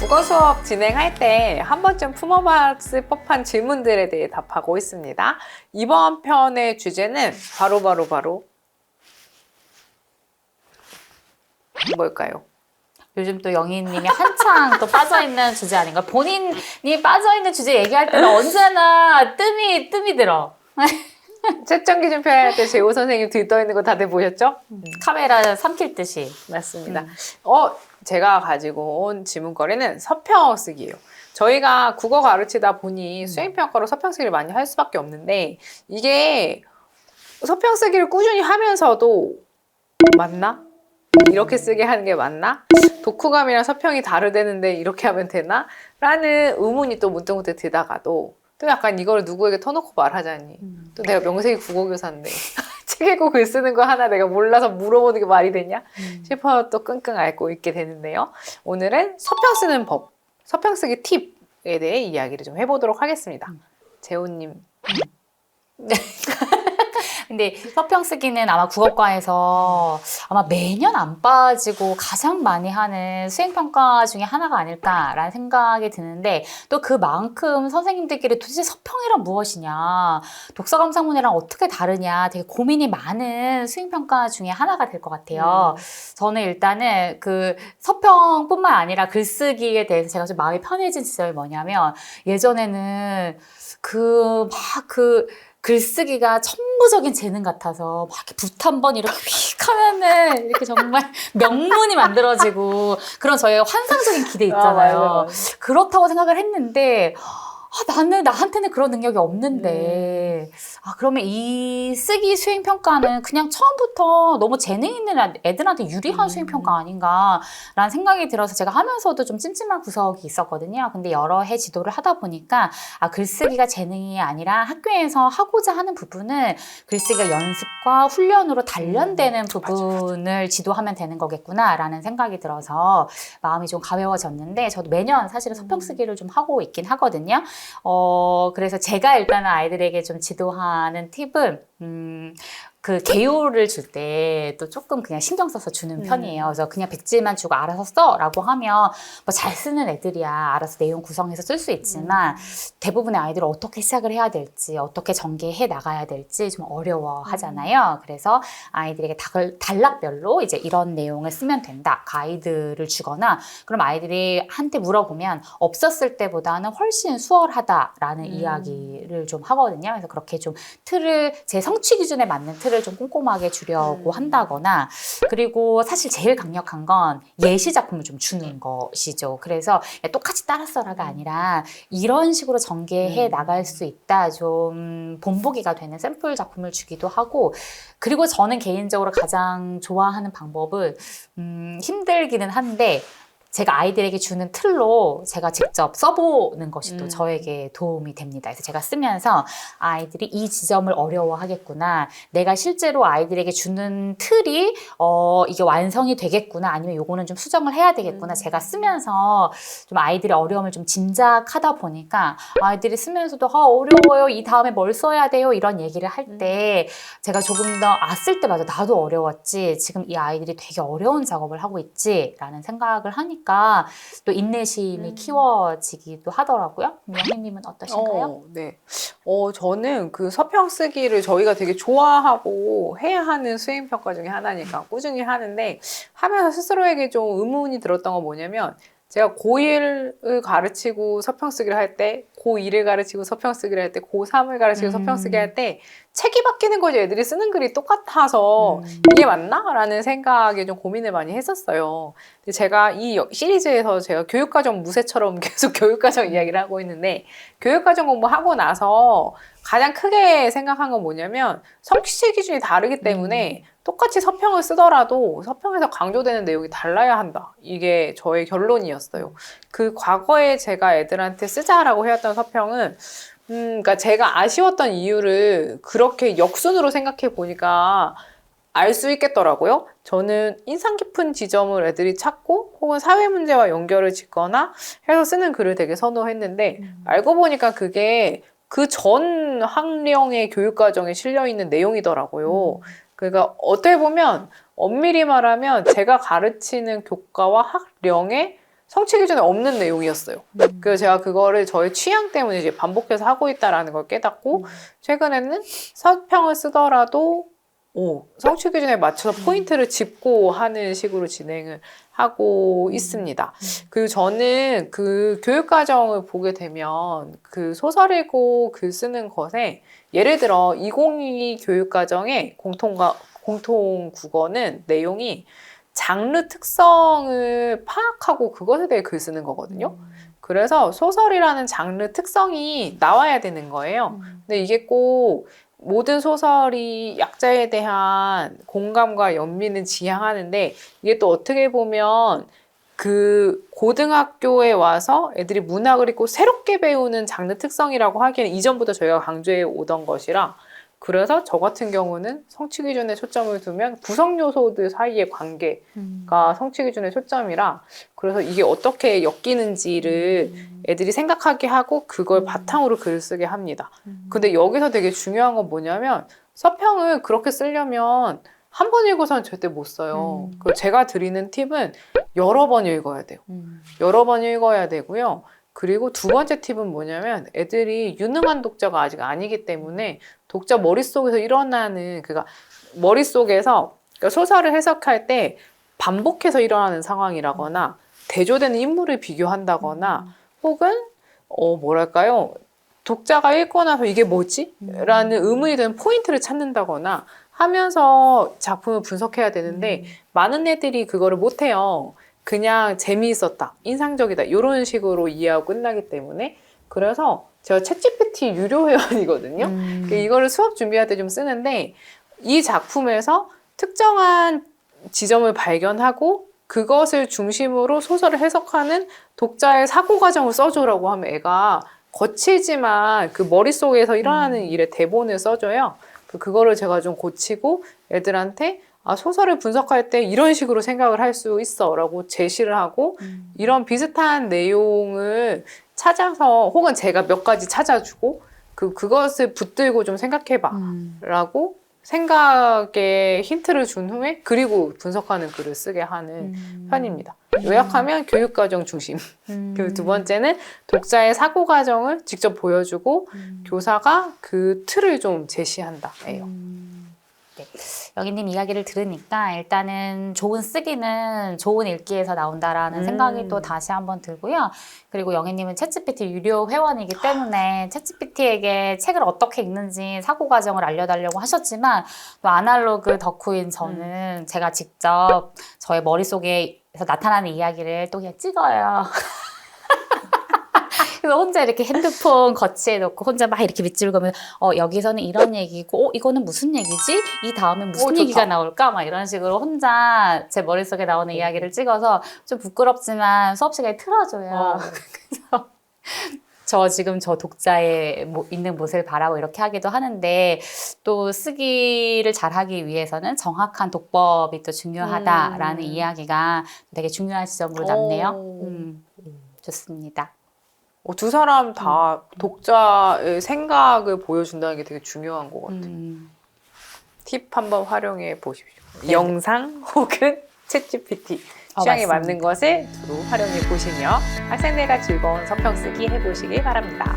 국어 수업 진행할 때 한 번쯤 품어봤을 법한 질문들에 대해 답하고 있습니다. 이번 편의 주제는 바로 뭘까요? 요즘 또 영희님이 한창 또 빠져있는 주제 아닌가? 본인이 빠져있는 주제 얘기할 때는 언제나 뜸이 들어. 채점 기준표 할 때 재호 선생님 들떠있는 거 다들 보셨죠? 카메라 삼킬 듯이. 맞습니다. 제가 가지고 온 질문거리는 서평 쓰기예요. 저희가 국어 가르치다 보니 수행평가로 서평 쓰기를 많이 할 수밖에 없는데 이게 서평 쓰기를 꾸준히 하면서도 맞나? 이렇게 쓰게 하는 게 맞나? 독후감이랑 서평이 다르대는데 이렇게 하면 되나? 라는 의문이 또 문득문득 들다가도 또 약간 이걸 누구에게 터놓고 말하자니 또 내가 명색이 국어교사인데 책 읽고 글 쓰는 거 하나 내가 몰라서 물어보는 게 말이 되냐 싶어 또 끙끙 앓고 있게 되는데요. 오늘은 서평 쓰는 법, 서평 쓰기 팁에 대해 이야기를 좀 해보도록 하겠습니다. 재호님. 근데 서평 쓰기는 아마 국어과에서 아마 매년 안 빠지고 가장 많이 하는 수행평가 중에 하나가 아닐까라는 생각이 드는데 또 그만큼 선생님들끼리 도대체 서평이란 무엇이냐, 독서감상문이랑 어떻게 다르냐 되게 고민이 많은 수행평가 중에 하나가 될 것 같아요. 저는 일단은 그 서평뿐만 아니라 글쓰기에 대해서 제가 좀 마음이 편해진 지점이 뭐냐면 예전에는 글쓰기가 천부적인 재능 같아서 막 이렇게 붓 한 번 이렇게 휙 하면은 이렇게 정말 명문이 만들어지고 그런 저의 환상적인 기대 있잖아요. 맞아요. 그렇다고 생각을 했는데 나한테는 그런 능력이 없는데 그러면 이 쓰기 수행평가는 그냥 처음부터 너무 재능 있는 애들한테 유리한 수행평가 아닌가라는 생각이 들어서 제가 하면서도 좀 찜찜한 구석이 있었거든요. 근데 여러 해 지도를 하다 보니까 글쓰기가 재능이 아니라 학교에서 하고자 하는 부분은 글쓰기가 연습과 훈련으로 단련되는 부분을 지도하면 되는 거겠구나라는 생각이 들어서 마음이 좀 가벼워졌는데 저도 매년 사실은 서평 쓰기를 좀 하고 있긴 하거든요. 그래서 제가 일단은 아이들에게 좀 지도하는 팁은, 그 개요를 줄 때 또 조금 그냥 신경 써서 주는 편이에요. 그래서 그냥 백지만 주고 알아서 써라고 하면 뭐 잘 쓰는 애들이야 알아서 내용 구성해서 쓸 수 있지만 대부분의 아이들은 어떻게 시작을 해야 될지 어떻게 전개해 나가야 될지 좀 어려워 하잖아요. 그래서 아이들에게 단락별로 이제 이런 내용을 쓰면 된다 가이드를 주거나 그럼 아이들이 한테 물어보면 없었을 때보다는 훨씬 수월하다라는 이야기를 좀 하거든요. 그래서 그렇게 좀 제 성취 기준에 맞는 틀을 좀 꼼꼼하게 주려고 한다거나 그리고 사실 제일 강력한 건 예시 작품을 좀 주는 것이죠. 그래서 똑같이 따라 써라가 아니라 이런 식으로 전개해 나갈 수 있다 좀 본보기가 되는 샘플 작품을 주기도 하고 그리고 저는 개인적으로 가장 좋아하는 방법은 힘들기는 한데 제가 아이들에게 주는 틀로 제가 직접 써보는 것이 또 저에게 도움이 됩니다. 그래서 제가 쓰면서 아이들이 이 지점을 어려워하겠구나. 내가 실제로 아이들에게 주는 틀이 이게 완성이 되겠구나. 아니면 요거는 좀 수정을 해야 되겠구나. 제가 쓰면서 좀 아이들의 어려움을 좀 짐작하다 보니까 아이들이 쓰면서도 어려워요. 이 다음에 뭘 써야 돼요. 이런 얘기를 할 때 제가 조금 더 쓸 때마다 나도 어려웠지. 지금 이 아이들이 되게 어려운 작업을 하고 있지. 라는 생각을 하니까 또 인내심이 키워지기도 하더라고요. 영희님은 어떠신가요? 네. 저는 그 서평 쓰기를 저희가 되게 좋아하고 해야 하는 수행평가 중에 하나니까 꾸준히 하는데 하면서 스스로에게 좀 의문이 들었던 건 뭐냐면 제가 고1을 가르치고 서평 쓰기를 할 때, 고2를 가르치고 서평 쓰기를 할 때, 고3을 가르치고 서평 쓰기 할 때 책이 바뀌는 거지 애들이 쓰는 글이 똑같아서 이게 맞나? 라는 생각에 좀 고민을 많이 했었어요. 근데 제가 이 시리즈에서 제가 교육과정 무쇠처럼 계속 교육과정 이야기를 하고 있는데 교육과정 공부하고 나서 가장 크게 생각한 건 뭐냐면 성취 기준이 다르기 때문에 똑같이 서평을 쓰더라도 서평에서 강조되는 내용이 달라야 한다. 이게 저의 결론이었어요. 그 과거에 제가 애들한테 쓰자라고 해왔던 서평은 그러니까 제가 아쉬웠던 이유를 그렇게 역순으로 생각해 보니까 알 수 있겠더라고요. 저는 인상 깊은 지점을 애들이 찾고 혹은 사회 문제와 연결을 짓거나 해서 쓰는 글을 되게 선호했는데 알고 보니까 그게 그 전 학령의 교육과정에 실려있는 내용이더라고요. 그러니까 어떻게 보면 엄밀히 말하면 제가 가르치는 교과와 학령의 성취 기준에 없는 내용이었어요. 그래서 제가 그거를 저의 취향 때문에 이제 반복해서 하고 있다라는 걸 깨닫고 최근에는 서평을 쓰더라도 성취 기준에 맞춰서 포인트를 짚고 하는 식으로 진행을 하고 있습니다. 그리고 저는 그 교육과정을 보게 되면 그 소설이고 글 쓰는 것에 예를 들어 2022 교육과정의 공통 국어는 내용이 장르 특성을 파악하고 그것에 대해 글 쓰는 거거든요. 그래서 소설이라는 장르 특성이 나와야 되는 거예요. 근데 이게 꼭 모든 소설이 약자에 대한 공감과 연민을 지향하는데 이게 또 어떻게 보면 그 고등학교에 와서 애들이 문학을 읽고 새롭게 배우는 장르 특성이라고 하기에는 이전부터 저희가 강조해 오던 것이라 그래서 저 같은 경우는 성취 기준에 초점을 두면 구성 요소들 사이의 관계가 성취 기준의 초점이라 그래서 이게 어떻게 엮이는지를 애들이 생각하게 하고 그걸 바탕으로 글을 쓰게 합니다. 근데 여기서 되게 중요한 건 뭐냐면 서평을 그렇게 쓰려면 한 번 읽어서는 절대 못 써요. 그리고 제가 드리는 팁은 여러 번 읽어야 돼요. 여러 번 읽어야 되고요. 그리고 두 번째 팁은 뭐냐면 애들이 유능한 독자가 아직 아니기 때문에 독자 머릿속에서 일어나는 그러니까 머릿속에서 그러니까 소설을 해석할 때 반복해서 일어나는 상황이라거나 대조되는 인물을 비교한다거나 혹은 뭐랄까요 독자가 읽고 나서 이게 뭐지? 라는 의문이 드는 포인트를 찾는다거나 하면서 작품을 분석해야 되는데 많은 애들이 그거를 못해요. 그냥 재미있었다, 인상적이다 이런 식으로 이해하고 끝나기 때문에 그래서 제가 챗GPT 유료 회원이거든요. 이거를 수업 준비할 때 좀 쓰는데 이 작품에서 특정한 지점을 발견하고 그것을 중심으로 소설을 해석하는 독자의 사고 과정을 써줘라고 하면 애가 거칠지만 그 머릿속에서 일어나는 일의 대본을 써줘요. 그거를 제가 좀 고치고 애들한테 소설을 분석할 때 이런 식으로 생각을 할 수 있어 라고 제시를 하고 이런 비슷한 내용을 찾아서 혹은 제가 몇 가지 찾아주고 그것을 붙들고 좀 생각해봐 라고 생각에 힌트를 준 후에 그리고 분석하는 글을 쓰게 하는 편입니다. 요약하면 교육과정 중심. 그리고 두 번째는 독자의 사고 과정을 직접 보여주고 교사가 그 틀을 좀 제시한다. 예요. 네. 여기님 이야기를 들으니까 일단은 좋은 쓰기는 좋은 읽기에서 나온다라는 생각이 또 다시 한번 들고요. 그리고 영희님은 챗GPT 유료 회원이기 때문에 챗GPT에게 책을 어떻게 읽는지 사고 과정을 알려달라고 하셨지만 또 아날로그 덕후인 저는 제가 직접 저의 머릿속에서 나타나는 이야기를 또 그냥 찍어요. 그래서 혼자 이렇게 핸드폰 거치해 놓고 혼자 막 이렇게 밑줄 그으면 여기서는 이런 얘기고 이거는 무슨 얘기지? 이 다음에 무슨 얘기가 나올까? 막 이런 식으로 혼자 제 머릿속에 나오는 이야기를 찍어서 좀 부끄럽지만 수업 시간에 틀어줘요. 그래서 지금 저 독자의 있는 모습을 바라고 이렇게 하기도 하는데 또 쓰기를 잘하기 위해서는 정확한 독법이 또 중요하다라는 이야기가 되게 중요한 지점으로 남네요. 좋습니다. 두 사람 다 독자의 생각을 보여준다는 게 되게 중요한 것 같아요. 팁 한번 활용해 보십시오. 네. 영상 혹은 챗GPT 취향에 맞습니다. 맞는 것을 두루 활용해 보시며 학생들과 즐거운 서평 쓰기 해보시길 바랍니다.